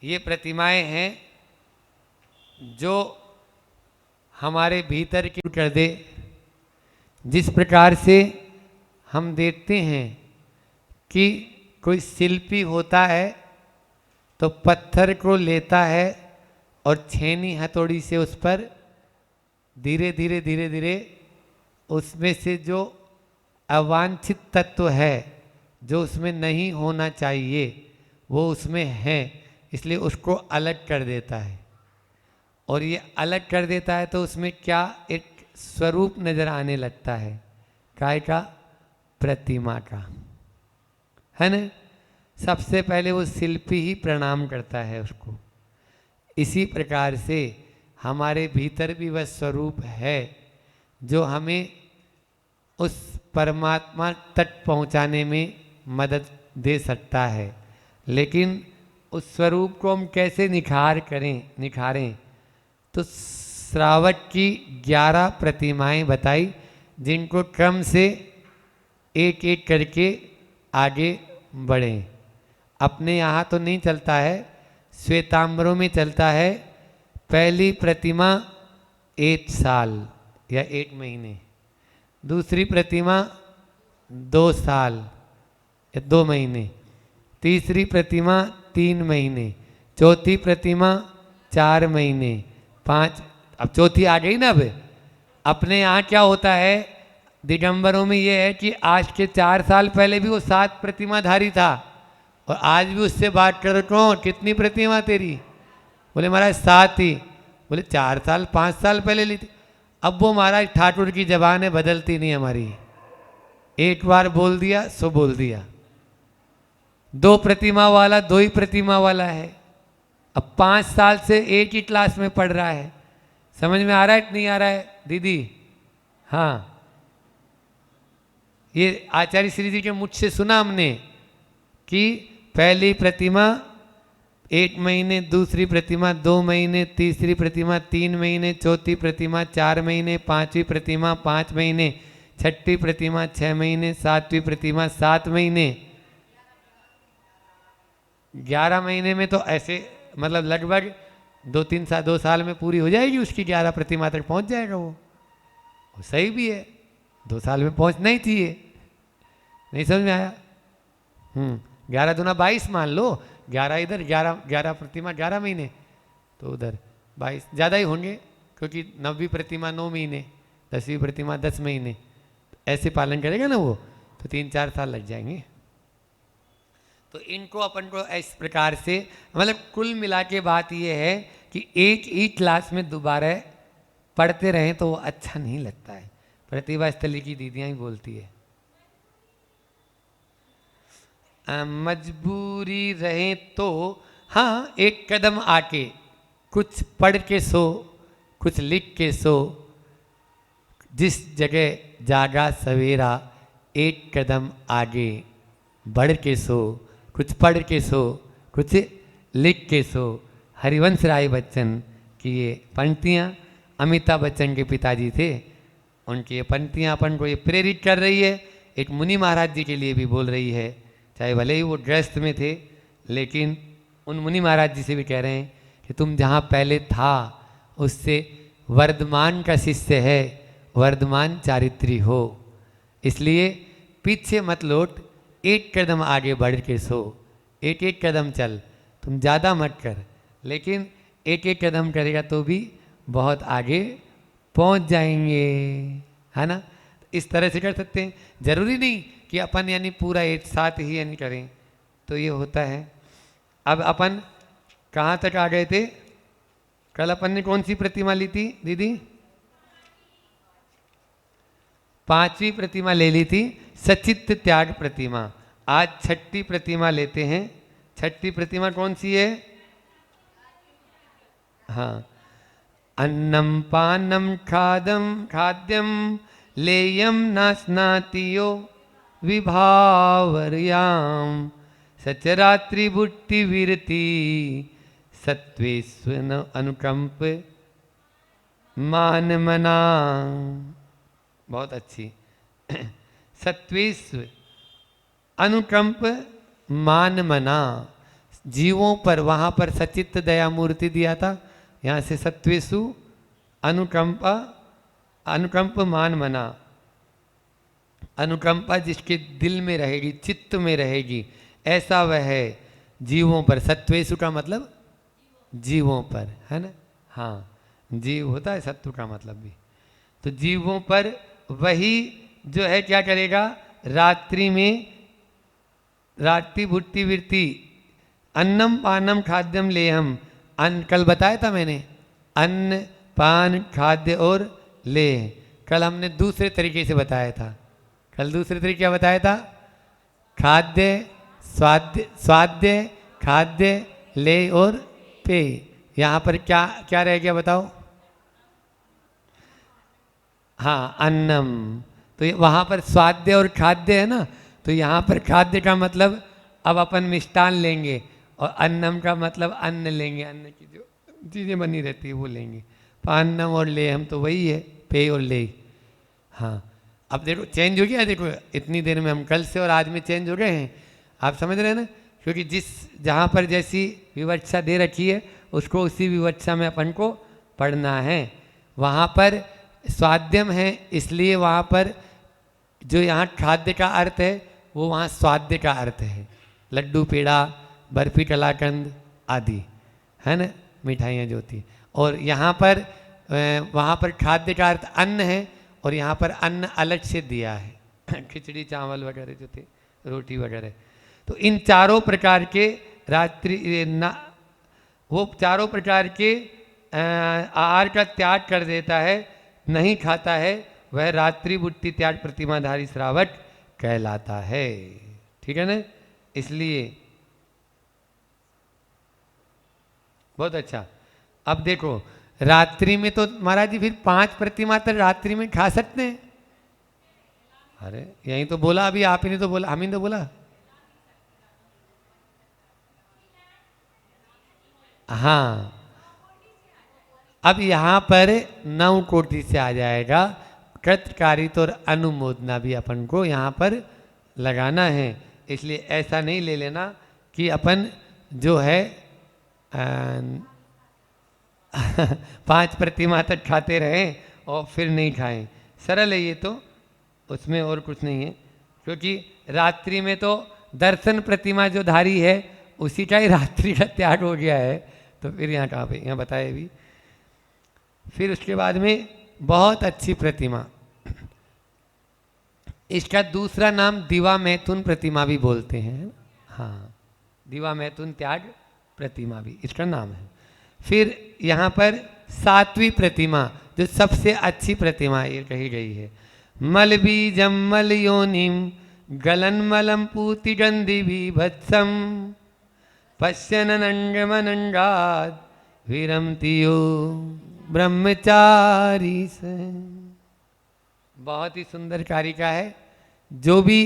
ये प्रतिमाएं हैं जो हमारे भीतर की कर दे। जिस प्रकार से हम देखते हैं कि कोई शिल्पी होता है तो पत्थर को लेता है और छेनी हथौड़ी से उस पर धीरे धीरे धीरे धीरे उसमें से जो अवांछित तत्व है, जो उसमें नहीं होना चाहिए, वो उसमें है, इसलिए उसको अलग कर देता है। और ये अलग कर देता है तो उसमें क्या एक स्वरूप नजर आने लगता है, काय का? प्रतिमा का, है ना। सबसे पहले वो शिल्पी ही प्रणाम करता है उसको। इसी प्रकार से हमारे भीतर भी वह स्वरूप है जो हमें उस परमात्मा तक पहुंचाने में मदद दे सकता है। लेकिन उस स्वरूप को हम कैसे निखारें? तो श्रावक की 11 प्रतिमाएं बताई, जिनको क्रम से एक एक करके आगे बढ़ें। अपने यहाँ तो नहीं चलता है, श्वेतांबरों में चलता है। पहली प्रतिमा 1 साल या 1 महीने, दूसरी प्रतिमा 2 साल या 2 महीने, तीसरी प्रतिमा 3 महीने, चौथी प्रतिमा 4 महीने, 5, अब चौथी आ गई ना। अब अपने यहाँ क्या होता है दिगंबरों में, ये है कि आज के 4 साल पहले भी वो 7 प्रतिमाधारी था और आज भी उससे बात करो, कौन कितनी प्रतिमा तेरी? बोले महाराज 7 ही। बोले 4 साल 5 साल पहले ली थी। अब वो महाराज ठाकुर की जबान है, बदलती नहीं हमारी। एक बार बोल दिया सो बोल दिया। 2 प्रतिमा वाला 2 ही प्रतिमा वाला है। अब 5 साल से एक ही क्लास में पढ़ रहा है। समझ में आ रहा है कि नहीं आ रहा है दीदी? हाँ, ये आचार्य श्री जी के मुझ से सुना हमने कि पहली प्रतिमा 1 महीने, दूसरी प्रतिमा 2 महीने, तीसरी प्रतिमा 3 महीने, चौथी प्रतिमा 4 महीने, 5वीं प्रतिमा 5 महीने, छठी प्रतिमा 6 महीने, 7वीं प्रतिमा 7 महीने। 11 महीने में तो ऐसे मतलब लगभग 2 साल में पूरी हो जाएगी उसकी, 11 प्रतिमा तक पहुंच जाएगा वो सही भी है। 2 साल में पहुंचना ही चाहिए। नहीं समझ में आया? 11 दूना 22 मान लो, 11 इधर, 11 प्रतिमा 11 महीने, तो उधर 22 ज़्यादा ही होंगे, क्योंकि 9वीं प्रतिमा 9 महीने, 10वीं प्रतिमा 10 महीने, ऐसे पालन करेगा ना वो, तो 3-4 साल लग जाएंगे। तो इनको अपन को इस प्रकार से, मतलब कुल मिला के बात ये है कि एक ही क्लास में दोबारा पढ़ते रहें तो वो अच्छा नहीं लगता है। प्रतिभा स्थली की दीदियाँ ही बोलती है, मजबूरी रहे तो हाँ एक कदम आके कुछ पढ़ के सो, कुछ लिख के सो। जिस जगह जागा सवेरा, एक कदम आगे बढ़ के सो, कुछ पढ़ के सो, कुछ लिख के सो। हरिवंश राय बच्चन की ये पंक्तियाँ अमिताभ बच्चन के पिताजी थे, उनकी ये पंक्तियाँ अपन को ये प्रेरित कर रही है। एक मुनि महाराज जी के लिए भी बोल रही है, चाहे भले ही वो ग्रस्त में थे, लेकिन उन मुनि महाराज जी से भी कह रहे हैं कि तुम जहाँ पहले था उससे वर्धमान का शिष्य है, वर्धमान चारित्री हो, इसलिए पीछे मत लौट, एक कदम आगे बढ़ के सो। एक एक कदम चल, तुम ज़्यादा मत कर, लेकिन एक एक कदम करेगा तो भी बहुत आगे पहुंच जाएंगे, है ना। इस तरह से कर सकते हैं, जरूरी नहीं कि अपन यानी पूरा एक साथ ही यानी करें, तो ये होता है। अब अपन कहाँ तक आ गए थे? कल अपन ने कौन सी प्रतिमा ली थी दीदी? 5वीं प्रतिमा ले ली थी, सचित्त त्याग प्रतिमा। आज 6ठी प्रतिमा लेते हैं। 6ठी प्रतिमा कौन सी है? हाँ, अन्नम पानम खाद्यम लेयम नास्नातियो विभावर्याम सचरात्रि बुद्धि विरति सत्वेस्वन अनुकंप मान मना। बहुत अच्छी। सत्वेस्व अनुकंप मान मना, जीवों पर, वहाँ पर सचित्त दया मूर्ति दिया था, यहाँ से सत्वेषु अनुकंपा, अनुकंप मान मना, अनुकंपा जिसके दिल में रहेगी, चित्त में रहेगी, ऐसा वह है जीवों पर। सत्वेषु का मतलब जीवों पर, है ना। हाँ, जीव होता है सत्व का मतलब भी। तो जीवों पर वही जो है क्या करेगा, रात्रि में रात्रि भुट्टी वृत्ति, अन्नम पानम खाद्यम लेहम, अन्न कल बताया था मैंने, अन्न पान खाद्य और लेह। कल हमने दूसरे तरीके से बताया था, कल दूसरे तरीके क्या बताया था, खाद्य स्वाद्य, स्वाद्य खाद्य लेह और पेय। यहाँ पर क्या क्या रह गया बताओ, हाँ अन्नम। तो वहाँ पर स्वाद्य और खाद्य है ना, तो यहाँ पर खाद्य का मतलब अब अपन मिष्टान लेंगे, और अन्नम का मतलब अन्न लेंगे, अन्न की जो चीज़ें बनी रहती है वो लेंगे। पान्नम और ले हम तो वही है, पे और ले। हाँ, अब देखो चेंज हो गया, देखो इतनी देर में हम कल से और आज में चेंज हो गए हैं, आप समझ रहे हैं ना। क्योंकि जिस जहाँ पर जैसी विवक्षा दे रखी है उसको उसी विवक्षा में अपन को पढ़ना है। वहाँ पर स्वाद्यम है, इसलिए वहाँ पर जो यहाँ खाद्य का अर्थ है वो वहाँ स्वाद्य का अर्थ है, लड्डू पेड़ा बर्फी कलाकंद आदि, है ना, मिठाइयाँ जो होती। और यहाँ पर वहाँ पर खाद्य का अर्थ अन्न है, और यहाँ पर अन्न अलग से दिया है खिचड़ी चावल वगैरह जो थे, रोटी वगैरह। तो इन चारों प्रकार के रात्रि ना, वो चारों प्रकार के आहार का त्याग कर देता है, नहीं खाता है, वह रात्रि बुट्टी त्याग प्रतिमाधारी श्रावक कहलाता है। ठीक है ना। इसलिए बहुत अच्छा। अब देखो रात्रि में तो महाराज जी फिर 5 प्रतिमा तक रात्रि में खा सकते हैं। अरे यही तो बोला अभी, आप ही ने तो बोला, हम ही तो बोला। हाँ, अब यहाँ पर 9 कोटि से आ जाएगा, कृतकारित और अनुमोदना भी अपन को यहाँ पर लगाना है। इसलिए ऐसा नहीं ले लेना कि अपन जो है 5 प्रतिमा तक खाते रहें और फिर नहीं खाएं। सरल है ये तो, उसमें और कुछ नहीं है। क्योंकि रात्रि में तो दर्शन प्रतिमा जो धारी है उसी का ही रात्रि का त्याग हो गया है, तो फिर यहाँ कहाँ पे, यहाँ बताए भी। फिर उसके बाद में बहुत अच्छी प्रतिमा, इसका दूसरा नाम दिवा मैथुन प्रतिमा भी बोलते हैं। हाँ, दिवा मैथुन त्याग प्रतिमा भी इसका नाम है। फिर यहाँ पर 7वीं प्रतिमा जो सबसे अच्छी प्रतिमा ये कही गई है, मल बीजम मल योनिम गलन मलम पूति गंधि भीभत्सम पश्यनंगमनंगाद विरमतियो ब्रह्मचारी से। बहुत ही सुंदर कारिका है। जो भी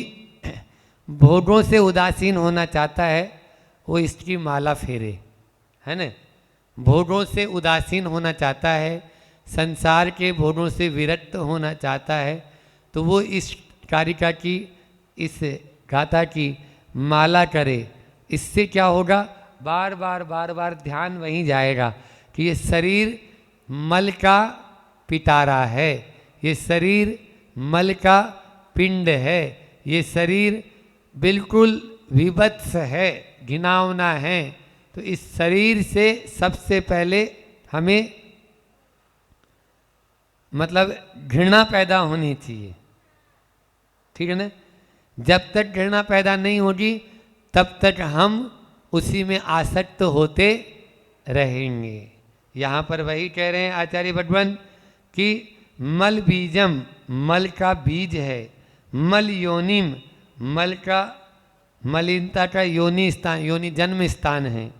भोगों से उदासीन होना चाहता है वो इसकी माला फेरे, है ना। भोगों से उदासीन होना चाहता है, संसार के भोगों से विरक्त होना चाहता है, तो वो इस कारिका की, इस गाथा की माला करे। इससे क्या होगा, बार बार बार बार ध्यान वहीं जाएगा कि ये शरीर मल का पिटारा है, ये शरीर मल का पिंड है, ये शरीर बिल्कुल विभत्स है, घिनौना है। तो इस शरीर से सबसे पहले हमें मतलब घृणा पैदा होनी चाहिए। ठीक है ना। जब तक घृणा पैदा नहीं होगी तब तक हम उसी में आसक्त होते रहेंगे। यहाँ पर वही कह रहे हैं आचार्य भगवान कि मल बीजम, मल का बीज है, मल योनिम, मल का मलिनता का योनि स्थान, योनि जन्म स्थान है,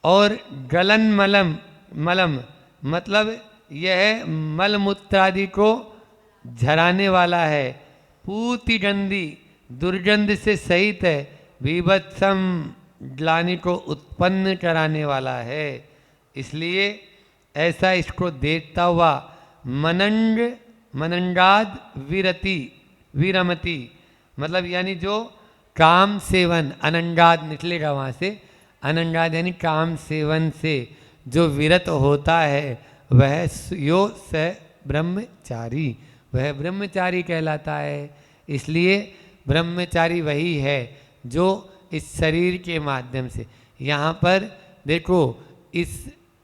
और गलन मलम, मलम मतलब यह मल मूत्र आदि को झराने वाला है, पूति गंधी दुर्गंध से सहित है, विभत्सम ग्लानि को उत्पन्न कराने वाला है। इसलिए ऐसा इसको देखता हुआ मनंग मनंगाद विरति विरमति, मतलब यानी जो काम सेवन, अनंगाद निकलेगा वहाँ से, अनंगाद यानी काम सेवन से जो विरत होता है वह यो स ब्रह्मचारी, वह ब्रह्मचारी कहलाता है। इसलिए ब्रह्मचारी वही है जो इस शरीर के माध्यम से, यहाँ पर देखो इस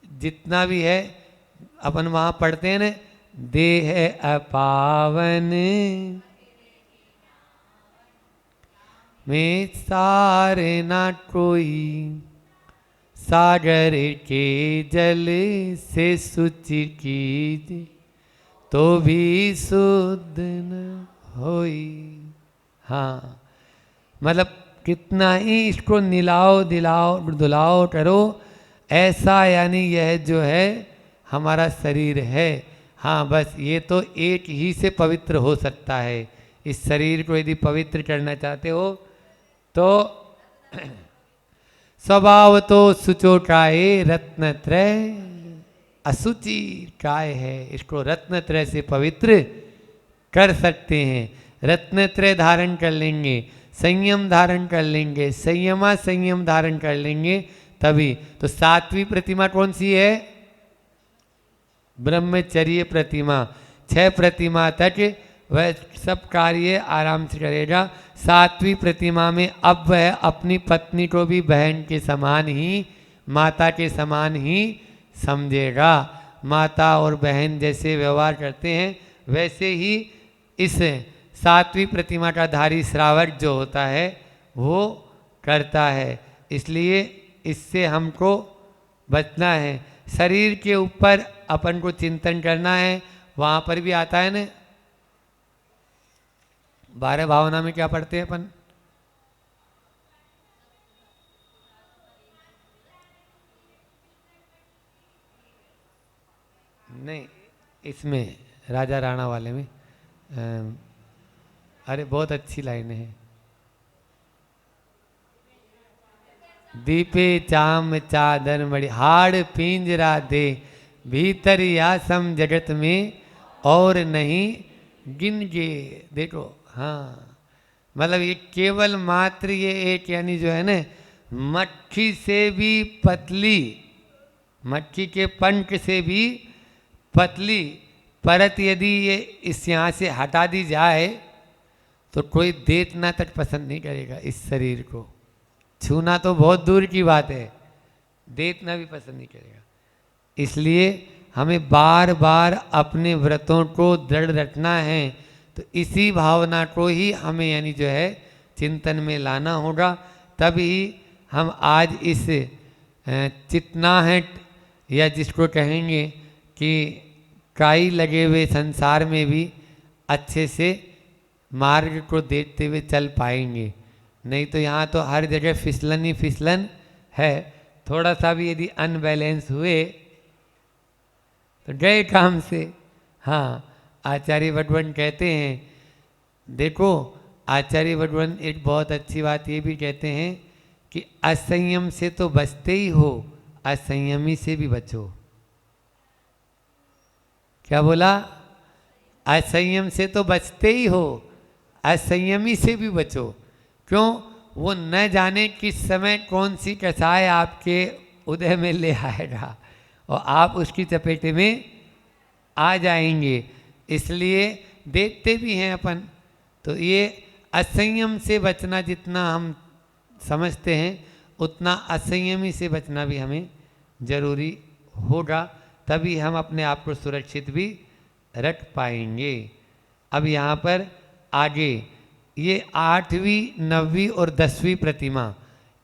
जितना भी है अपन वहाँ पढ़ते हैं ना, देह अपावन में सारे ना कोई, सागर के जल से शुचि कीजिए तो भी शुद्ध न होई। हाँ, मतलब कितना ही इसको निलाओ दिलाओ धुलाओ करो, ऐसा यानी यह जो है हमारा शरीर है। हाँ, बस ये तो एक ही से पवित्र हो सकता है। इस शरीर को यदि पवित्र करना चाहते हो तो स्वभाव तो सुचो काय रत्नत्रय, अशुचि काय है, इसको रत्नत्रय से पवित्र कर सकते हैं। रत्नत्रय धारण कर लेंगे, संयम धारण कर लेंगे, संयमा संयम धारण कर लेंगे तभी तो। सातवीं प्रतिमा कौन सी है? ब्रह्मचर्य प्रतिमा। 6 प्रतिमा तक वह सब कार्य आराम से करेगा। 7वीं प्रतिमा में अब वह अपनी पत्नी को भी बहन के समान ही, माता के समान ही समझेगा। माता और बहन जैसे व्यवहार करते हैं वैसे ही इस 7वीं प्रतिमा का धारी श्रावक जो होता है वो करता है। इसलिए इससे हमको बचना है। शरीर के ऊपर अपन को चिंतन करना है। वहाँ पर भी आता है ना, 12 भावना में क्या पढ़ते हैं अपन? नहीं, इसमें राजा राणा वाले में अरे बहुत अच्छी लाइन है। दीपे चाम चादर मणि, हाड़ पिंजरा दे, भीतर या सम जगत में और नहीं गिनगे। देखो, हाँ, मतलब ये केवल मात्र ये एक यानी जो है ना, मक्खी से भी पतली, मक्खी के पंख से भी पतली परत यदि ये इस यहाँ से हटा दी जाए तो कोई देखना तक पसंद नहीं करेगा। इस शरीर को छूना तो बहुत दूर की बात है, देखना भी पसंद नहीं करेगा। इसलिए हमें बार बार अपने व्रतों को दृढ़ रखना है। तो इसी भावना को ही हमें यानी जो है चिंतन में लाना होगा, तभी हम आज इस चितनाहट या जिसको कहेंगे कि काई लगे हुए संसार में भी अच्छे से मार्ग को देखते हुए चल पाएंगे। नहीं तो यहाँ तो हर जगह फिसलन ही फिसलन है। थोड़ा सा भी यदि अनबैलेंस हुए तो गए काम से। हाँ, आचार्य भगवान कहते हैं, देखो आचार्य भगवान एक बहुत अच्छी बात ये भी कहते हैं कि असंयम से तो बचते ही हो, असंयमी से भी बचो। क्या बोला? असंयम से तो बचते ही हो, असंयमी से भी बचो। क्यों? वो न जाने किस समय कौन सी कसाय आपके उदय में ले आएगा और आप उसकी चपेटे में आ जाएंगे। इसलिए देखते भी हैं अपन। तो ये असंयम से बचना जितना हम समझते हैं उतना असंयमी से बचना भी हमें जरूरी होगा, तभी हम अपने आप को सुरक्षित भी रख पाएंगे। अब यहाँ पर आगे ये 8वीं 9वीं और 10वीं प्रतिमा,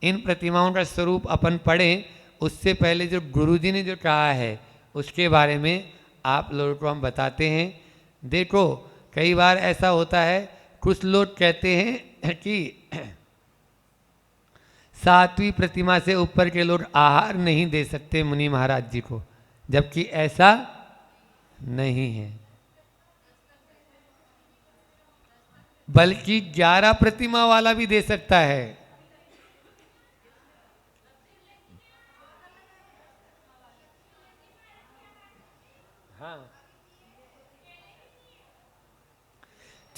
इन प्रतिमाओं का स्वरूप अपन पढ़ें उससे पहले जो गुरुजी ने जो कहा है उसके बारे में आप लोगों को हम बताते हैं। देखो कई बार ऐसा होता है, कुछ लोग कहते हैं कि 7वीं प्रतिमा से ऊपर के लोग आहार नहीं दे सकते मुनि महाराज जी को, जबकि ऐसा नहीं है। बल्कि 11 प्रतिमा वाला भी दे सकता है। हाँ,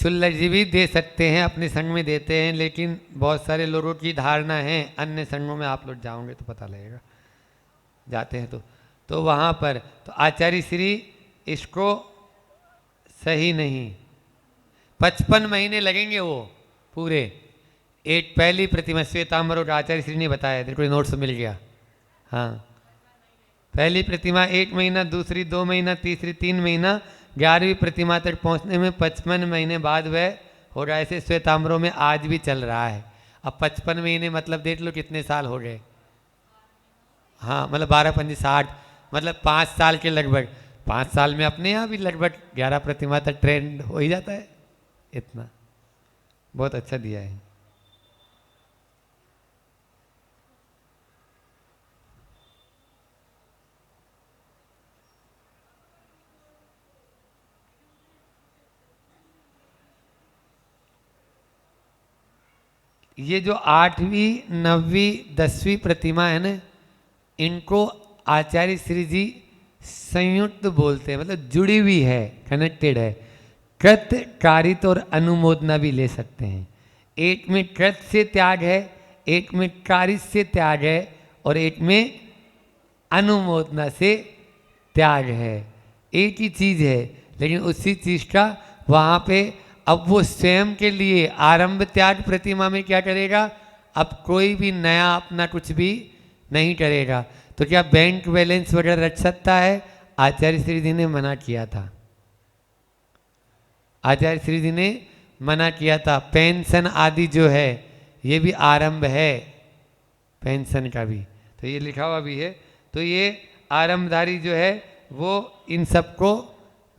क्षुल्लक जी भी दे सकते हैं, अपने संघ में देते हैं, लेकिन बहुत सारे लोगों की धारणा है, अन्य संघों में आप लोग जाओगे तो पता लगेगा, जाते हैं तो वहाँ पर तो आचार्य श्री इसको सही नहीं, 55 महीने लगेंगे वो पूरे। एक पहली प्रतिमा श्वेतांबर और आचार्य श्री ने बताया, तेरे को नोट्स मिल गया। हाँ, पहली प्रतिमा 1 महीना, दूसरी 2 महीना, तीसरी 3 महीना, 11वीं प्रतिमा तक पहुंचने में 55 महीने बाद वह हो रहा है। ऐसे श्वेतांबरों में आज भी चल रहा है। अब 55 महीने मतलब देख लो कितने साल हो गए। हाँ, मतलब 12 पंजी 60, मतलब 5 साल के लगभग। 5 साल में अपने यहाँ भी लगभग 11 प्रतिमा तक ट्रेंड हो ही जाता है। इतना बहुत अच्छा दिया है। ये जो 8वीं 9वीं 10वीं प्रतिमा है ना, इनको आचार्य श्री जी संयुक्त बोलते हैं, मतलब जुड़ी हुई है, कनेक्टेड है। कृत, कारित और अनुमोदना भी ले सकते हैं। एक में कृत से त्याग है, एक में कारित से त्याग है, और एक में अनुमोदना से त्याग है। एक ही चीज है, लेकिन उसी चीज का वहाँ पे अब वो स्वयं के लिए आरंभ त्याग प्रतिमा में क्या करेगा, अब कोई भी नया अपना कुछ भी नहीं करेगा। तो क्या बैंक बैलेंस वगैरह रख सकता है? आचार्य श्री जी ने मना किया था। आचार्य श्री जी ने मना किया था। पेंशन आदि जो है ये भी आरंभ है, पेंशन का भी तो ये लिखा हुआ भी है। तो ये आरंभधारी जो है वो इन सबको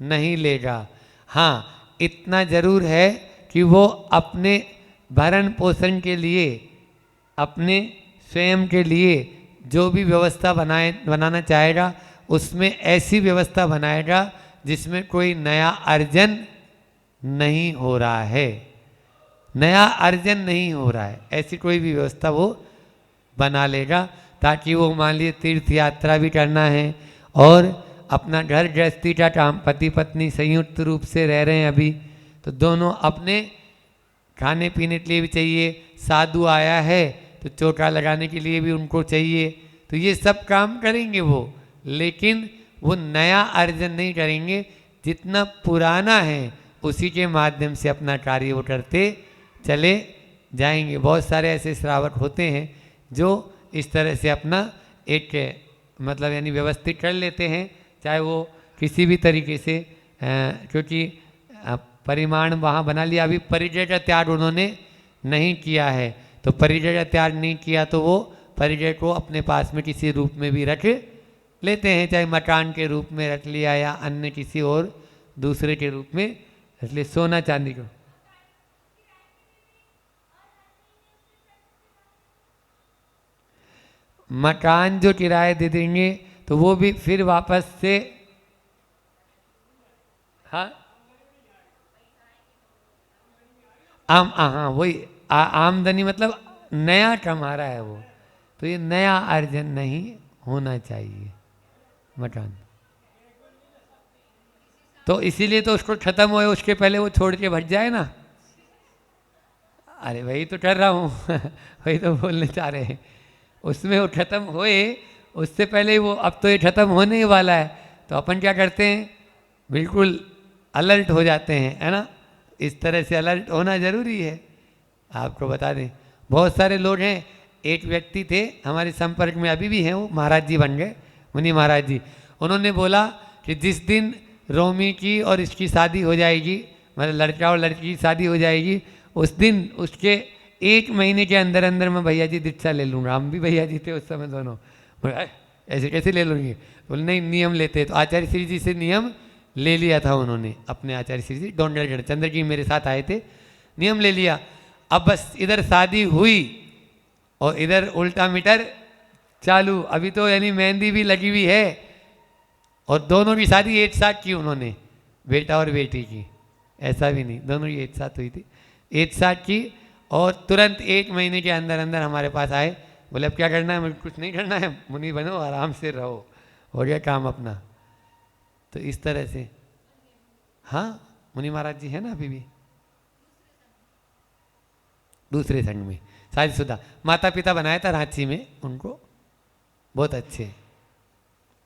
नहीं लेगा। हाँ, इतना जरूर है कि वो अपने भरण पोषण के लिए, अपने स्वयं के लिए जो भी व्यवस्था बनाना चाहेगा, उसमें ऐसी व्यवस्था बनाएगा जिसमें कोई नया अर्जन नहीं हो रहा है। नया अर्जन नहीं हो रहा है, ऐसी कोई भी व्यवस्था वो बना लेगा, ताकि वो मान लीजिए तीर्थ यात्रा भी करना है और अपना घर गृहस्थी का काम, पति पत्नी संयुक्त रूप से रह रहे हैं अभी, तो दोनों अपने खाने पीने के लिए भी चाहिए, साधु आया है तो चौका लगाने के लिए भी उनको चाहिए, तो ये सब काम करेंगे वो, लेकिन वो नया अर्जन नहीं करेंगे। जितना पुराना है उसी के माध्यम से अपना कार्य वो करते चले जाएंगे। बहुत सारे ऐसे श्रावक होते हैं जो इस तरह से अपना एक मतलब यानी व्यवस्थित कर लेते हैं, चाहे वो किसी भी तरीके से, क्योंकि परिमाण वहाँ बना लिया। अभी परिचय का त्याग उन्होंने नहीं किया है, तो परिचय का त्याग नहीं किया तो वो परिचय को अपने पास में किसी रूप में भी रख लेते हैं, चाहे मकान के रूप में रख लिया या अन्य किसी और दूसरे के रूप में रख लिया। सोना चांदी को मकान जो किराए दे देंगे तो वो भी फिर वापस से, हाँ हाँ वही आमदनी, मतलब नया कमा रहा है वो, तो ये नया अर्जन नहीं होना चाहिए मकान। तो इसीलिए तो उसको खत्म होए उसके पहले वो छोड़ के भट जाए ना। अरे वही तो कर रहा हूँ वही तो बोलने चाह रहे हैं, उसमें वो खत्म होए उससे पहले ही वो, अब तो ये खत्म होने ही वाला है, तो अपन क्या करते हैं, बिल्कुल अलर्ट हो जाते हैं, है ना। इस तरह से अलर्ट होना जरूरी है। आपको बता दें, बहुत सारे लोग हैं, एक व्यक्ति थे हमारे संपर्क में अभी भी हैं, वो महाराज जी बन गए, मुनि महाराज जी। उन्होंने बोला कि जिस दिन रोमी की और इसकी शादी हो जाएगी, मतलब लड़का और लड़की की शादी हो जाएगी, उस दिन उसके 1 महीने के अंदर अंदर मैं भैया जी दीक्षा ले लूँगा। हम भी भैया जी थे उस समय दोनों। ऐसे कैसे ले लूँगी? बोले नहीं, नियम लेते। तो आचार्य श्री जी से नियम ले लिया था उन्होंने, अपने आचार्य श्री जी डोंगरगढ़ चंद्र जी मेरे साथ आए थे, नियम ले लिया। अब बस इधर शादी हुई और इधर उल्टा मीटर चालू। अभी तो यानी मेहंदी भी लगी हुई है, और दोनों की शादी एक साथ की उन्होंने, बेटा और बेटी की, ऐसा भी नहीं, दोनों की एक साथ हुई थी, एक साथ की। और तुरंत 1 महीने के अंदर अंदर हमारे पास आए, बोले अब क्या करना है? मुझे कुछ नहीं करना है, मुनि बनो, आराम से रहो, हो गया काम अपना। तो इस तरह से, हाँ मुनि महाराज जी है ना अभी भी, दूसरे संघ में शादीशुदा। माता पिता बनाया था रांची में उनको, बहुत अच्छे,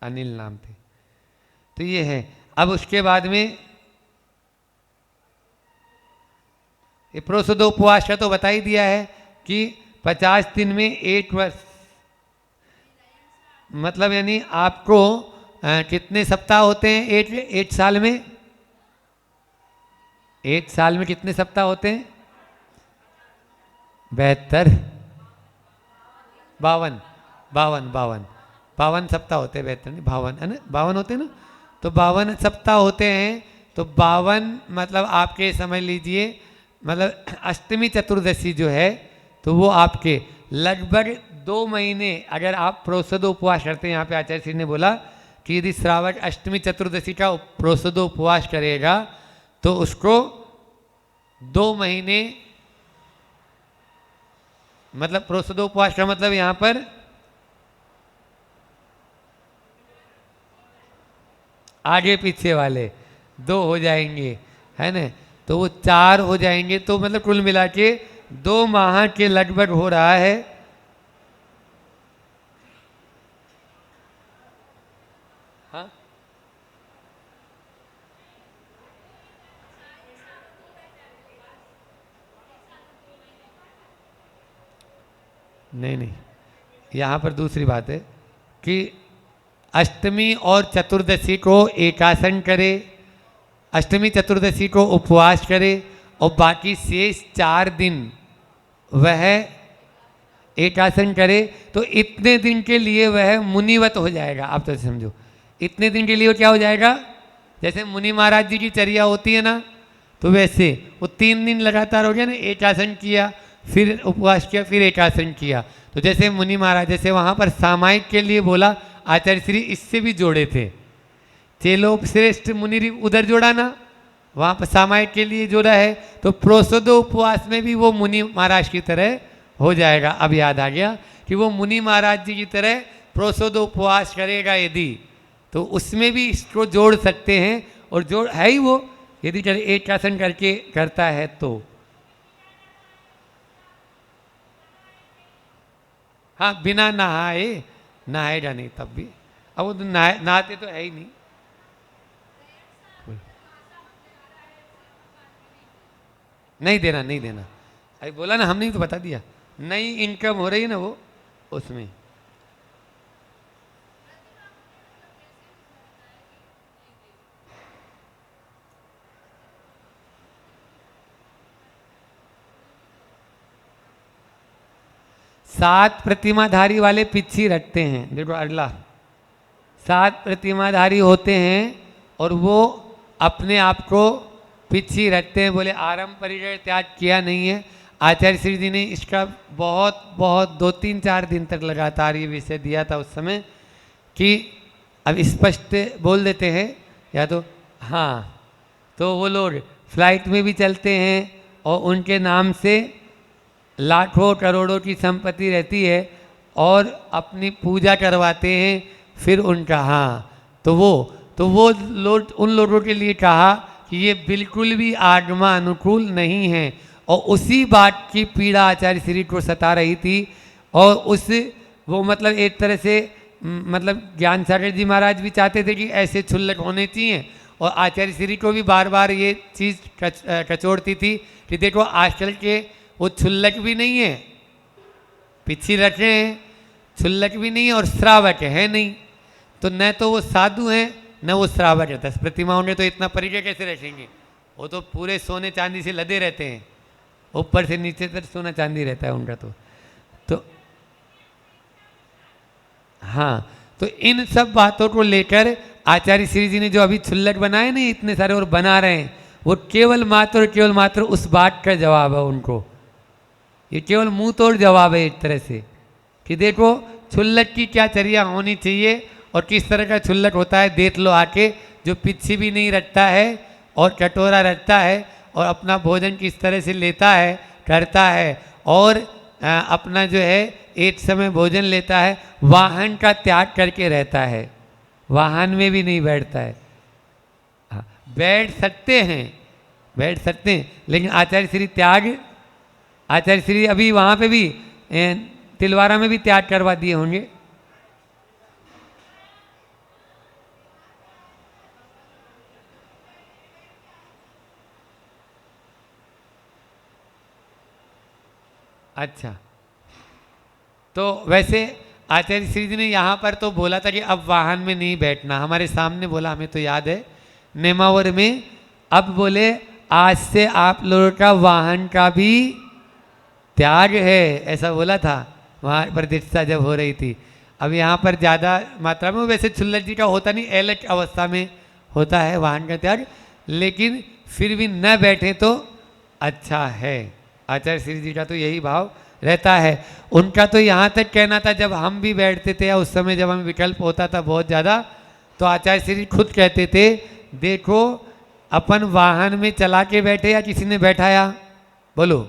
अनिल नाम थे। तो ये है। अब उसके बाद में ये प्रोसदोपवास का तो बता ही दिया है कि 50 दिन में 1 वर्ष, मतलब यानी आपको कितने सप्ताह होते हैं एक साल में? 1 साल में कितने सप्ताह होते हैं? 72, 52 सप्ताह होते हैं, 72 नहीं 52 है ना, 52 होते हैं ना। तो 52 सप्ताह होते हैं। तो 52 मतलब आपके समझ लीजिए, मतलब अष्टमी चतुर्दशी जो है तो वो आपके लगभग 2 महीने, अगर आप प्रोसदो उपवास करते हैं, यहाँ पे आचार्य श्री ने बोला कि यदि श्रावक अष्टमी चतुर्दशी का प्रोसदो उपवास करेगा तो उसको 2 महीने, मतलब प्रोसदो उपवास का मतलब यहाँ पर आगे पीछे वाले 2 हो जाएंगे, है ना। तो वो 4 हो जाएंगे, तो मतलब कुल मिला के 2 माह के लगभग हो रहा है। हाँ, नहीं नहीं, यहाँ पर दूसरी बात है कि अष्टमी और चतुर्दशी को एकासन करे, अष्टमी चतुर्दशी को उपवास करे, और बाकी शेष 4 दिन वह एकासन करे। तो इतने दिन के लिए वह मुनिवत हो जाएगा। आप तो समझो, इतने दिन के लिए वो क्या हो जाएगा? जैसे मुनि महाराज जी की चर्या होती है ना, तो वैसे वो 3 दिन लगातार हो गया ना, एकासन किया, फिर उपवास किया, फिर एकासन किया। तो जैसे मुनि महाराज, जैसे वहाँ पर सामायिक के लिए बोला आचार्य श्री, इससे भी जोड़े थे, चेलोपश्रेष्ठ मुनि उधर जोड़ा ना, वहाँ पर सामायिक के लिए जोड़ा है। तो प्रोसदो उपवास में भी वो मुनि महाराज की तरह हो जाएगा। अब याद आ गया कि वो मुनि महाराज जी की तरह प्रोसदो उपवास करेगा यदि, तो उसमें भी इसको जोड़ सकते हैं। और जोड़ है ही वो, यदि एक आसन करके करता है तो। हाँ, बिना नहाएगा नहीं तब भी। अब वो तो नहाते तो है ही नहीं। नहीं देना, नहीं देना। अभी बोला ना, हमने तो बता दिया, नई इनकम हो रही है ना वो, उसमें। सात प्रतिमाधारी वाले पिच्छी रखते हैं। देखो अगला, 7 प्रतिमाधारी होते हैं और वो अपने आप को पिच्छी रखते हैं। बोले आरंभ परिचय त्याग किया नहीं है। आचार्य श्री जी ने इसका बहुत बहुत 2-3-4 दिन तक लगातार ये विषय दिया था उस समय, कि अब स्पष्ट बोल देते हैं या तो। हाँ, तो वो लोग फ्लाइट में भी चलते हैं और उनके नाम से लाखों करोड़ों की संपत्ति रहती है और अपनी पूजा करवाते हैं फिर उनका। हाँ, तो वो लोग, उन लोगों के लिए कहा कि ये बिल्कुल भी आगमा अनुकूल नहीं है। और उसी बात की पीड़ा आचार्य श्री को सता रही थी। और वो मतलब एक तरह से मतलब ज्ञान सागर जी महाराज भी चाहते थे कि ऐसे क्षुल्लक होने चाहिए, और आचार्य श्री को भी बार बार ये चीज़ कचोड़ती थी कि देखो आजकल के वो क्षुल्लक भी नहीं है, पिछी रखे हैं, क्षुल्लक भी नहीं है और श्रावक है नहीं। तो न तो वो साधु हैं न वो श्रावक है। 10 प्रतिमा होंगे तो इतना परिचय कैसे रखेंगे? वो तो पूरे सोने चांदी से लदे रहते हैं, ऊपर से नीचे तक सोना चांदी रहता है उनका। तो हाँ, तो इन सब बातों को लेकर आचार्य श्री जी ने जो अभी क्षुल्लक बनाए नहीं इतने सारे और बना रहे हैं, वो केवल मात्र उस बात का जवाब है उनको। ये केवल मुंह तोड़ जवाब है एक तरह से, कि देखो क्षुल्लक की क्या चर्या होनी चाहिए और किस तरह का क्षुल्लक होता है। देख लो आके, जो पिच्छी भी नहीं रखता है और कटोरा रखता है और अपना भोजन किस तरह से लेता है, करता है, और अपना जो है एक समय भोजन लेता है, वाहन का त्याग करके रहता है, वाहन में भी नहीं बैठता है। हाँ, बैठ सकते हैं, लेकिन आचार्य श्री त्याग आचार्य श्री अभी वहां पे भी तिलवारा में भी त्याग करवा दिए होंगे। अच्छा, तो वैसे आचार्य श्री जी ने यहाँ पर तो बोला था कि अब वाहन में नहीं बैठना, हमारे सामने बोला, हमें तो याद है नेमावर में। अब बोले आज से आप लोगों का वाहन का भी त्याग है, ऐसा बोला था वहाँ प्रतिष्ठा जब हो रही थी। अब यहाँ पर ज़्यादा मात्रा में, वैसे छुल्लक जी का होता नहीं, एलच अवस्था में होता है वाहन का त्याग, लेकिन फिर भी न बैठे तो अच्छा है। आचार्य श्री जी का तो यही भाव रहता है। उनका तो यहाँ तक कहना था, जब हम भी बैठते थे या उस समय जब हमें विकल्प होता था बहुत ज़्यादा, तो आचार्य श्री जी खुद कहते थे, देखो अपन वाहन में चला के बैठे या किसी ने बैठाया, बोलो।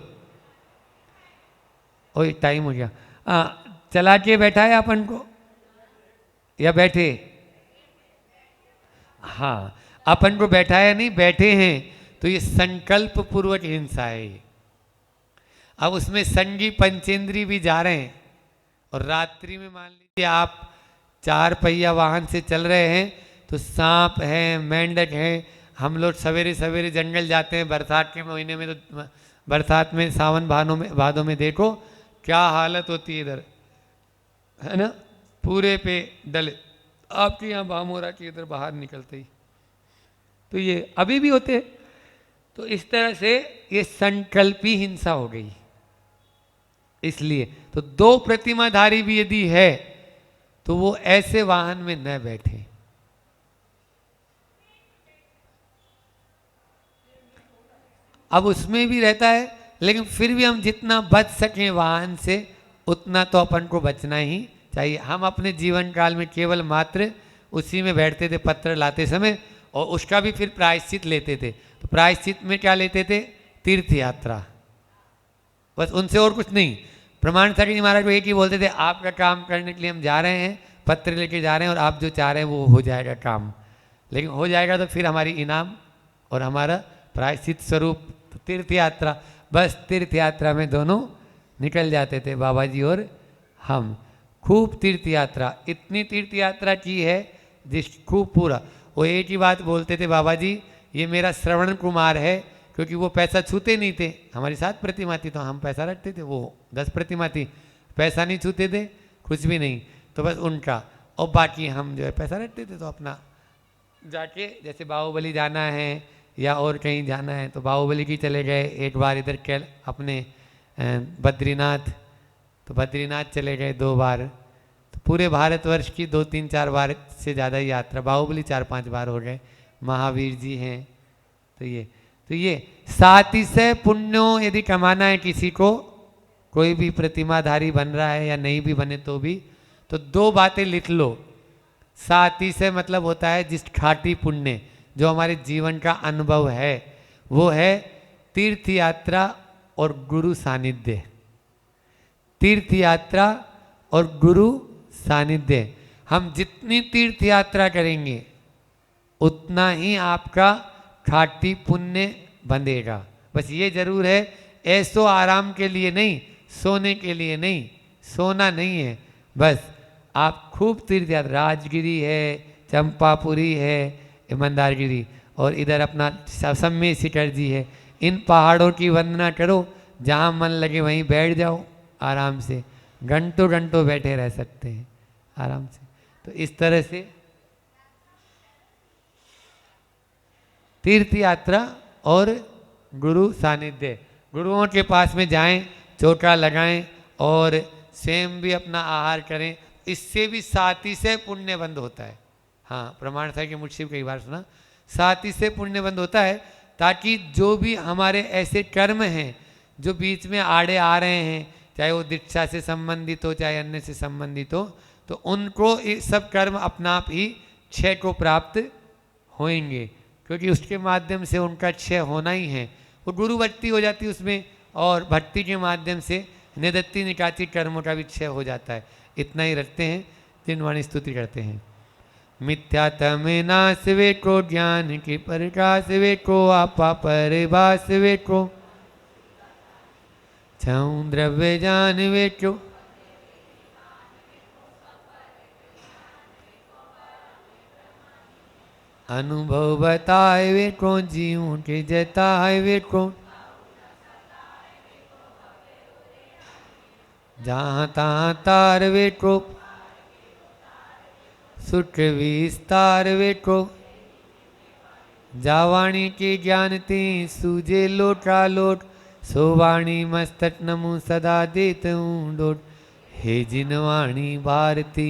ओए टाइम हो गया। चला के बैठाया अपन को या बैठे? हाँ, अपन को बैठाया नहीं, बैठे हैं, तो ये संकल्प पूर्वक हिंसा है। अब उसमें संगी पंचेंद्री भी जा रहे हैं, और रात्रि में मान लीजिए आप 4 पहिया वाहन से चल रहे हैं, तो सांप है, मेंढक है। हम लोग सवेरे सवेरे जंगल जाते हैं बरसात के महीने में, तो बरसात में सावन भादों में देखो क्या हालत होती है इधर, है ना, पूरे पे डले। आपके यहाँ बामोरा के इधर बाहर निकलते ही तो ये अभी भी होते हैं। तो इस तरह से ये संकल्पी हिंसा हो गई। इसलिए तो 2 प्रतिमाधारी भी यदि है तो वो ऐसे वाहन में न बैठे। अब उसमें भी रहता है, लेकिन फिर भी हम जितना बच सकें वाहन से उतना तो अपन को बचना ही चाहिए। हम अपने जीवन काल में केवल मात्र उसी में बैठते थे पत्र लाते समय, और उसका भी फिर प्रायश्चित लेते थे। तो प्रायश्चित में क्या लेते थे? तीर्थ यात्रा, बस, उनसे और कुछ नहीं। प्रमाण सागर जी महाराज को एक ही बोलते थे, आपका काम करने के लिए हम जा रहे हैं, पत्र लेके जा रहे हैं, और आप जो चाह रहे हैं वो हो जाएगा काम। लेकिन हो जाएगा तो फिर हमारी इनाम और हमारा प्रायश्चित स्वरूप तो तीर्थ यात्रा। बस तीर्थ यात्रा में दोनों निकल जाते थे, बाबा जी और हम। खूब तीर्थ यात्रा, इतनी तीर्थ यात्रा की है जिस खूब पूरा। वो एक ही बात बोलते थे, बाबा जी ये मेरा श्रवण कुमार है, क्योंकि वो पैसा छूते नहीं थे। हमारी 7 प्रतिमा थी तो हम पैसा रखते थे, वो 10 प्रतिमा थी, पैसा नहीं छूते थे, कुछ भी नहीं। तो बस उनका, और बाकी हम जो है पैसा रखते थे। तो अपना जाके, जैसे बाहुबली जाना है या और कहीं जाना है तो बाहुबली की चले गए। एक बार इधर अपने बद्रीनाथ, तो बद्रीनाथ चले गए 2 बार। तो पूरे भारतवर्ष की 2, 3, 4 बार से ज़्यादा यात्रा, बाहुबली 4, 5 बार हो गए। महावीर जी हैं। तो ये 700 पुण्यों यदि कमाना है किसी को, कोई भी प्रतिमाधारी बन रहा है या नहीं भी बने तो भी, तो 2 बातें लिख लो। 700 मतलब होता है जिस खाटी पुण्य जो हमारे जीवन का अनुभव है, वो है तीर्थ यात्रा और गुरु सानिध्य। तीर्थ यात्रा और गुरु सानिध्य। हम जितनी तीर्थ यात्रा करेंगे उतना ही आपका खाटी पुण्य बंधेगा। बस ये जरूर है, ऐसो आराम के लिए नहीं, सोने के लिए नहीं, सोना नहीं है। बस आप खूब तीर्थ यात्रा, राजगिरी है, चंपापुरी है, ईमानदारगिरी, और इधर अपना सम्य शिखर जी है। इन पहाड़ों की वंदना करो, जहाँ मन लगे वहीं बैठ जाओ आराम से, घंटों घंटों बैठे रह सकते हैं आराम से। तो इस तरह से तीर्थ यात्रा और गुरु सानिध्य। गुरुओं के पास में जाएं, चोटा लगाएं और स्वयं भी अपना आहार करें, इससे भी 700 पुण्य बंद होता है। हाँ, प्रमाण था कि मुझसे कई बार सुना, 700 पुण्य बंद होता है, ताकि जो भी हमारे ऐसे कर्म हैं जो बीच में आड़े आ रहे हैं, चाहे वो दीक्षा से संबंधित हो चाहे अन्य से संबंधित हो, तो उनको ये सब कर्म अपना आप ही क्षय को प्राप्त होंगे, क्योंकि उसके माध्यम से उनका क्षय होना ही है। वो गुरु भक्ति हो जाती है उसमें, और भक्ति के माध्यम से निदत्ति निकाची कर्मों का भी क्षय हो जाता है। इतना ही रखते हैं, जिनवाणी स्तुति करते हैं। मिथ्यात्म नाश वे को, ज्ञान के प्रकाश वे को, आपा परिभाष वे को, छऊं द्रव्य जान वेठो, अनुभव बताए वेठो, जीऊं के जताए वेठो। जहाँ तहाँ तार वेठो, सुठ विस्तार वेठो। जावाणी के ज्ञानती सूजे लोटा लोट, सोवाणी मस्तक नमु सदा देत हूँ डोट। हे जिनवाणी भारती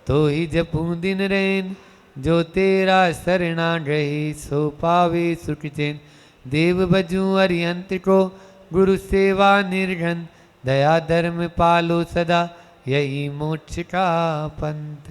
तो ही जपूं दिन रैन, जो तेरा शरणा रहे सो पावे सुख चैन। देव बजूं अरिहंत को गुरु सेवा निर्घन, दया धर्म पालो सदा यही मोक्ष का पंथ।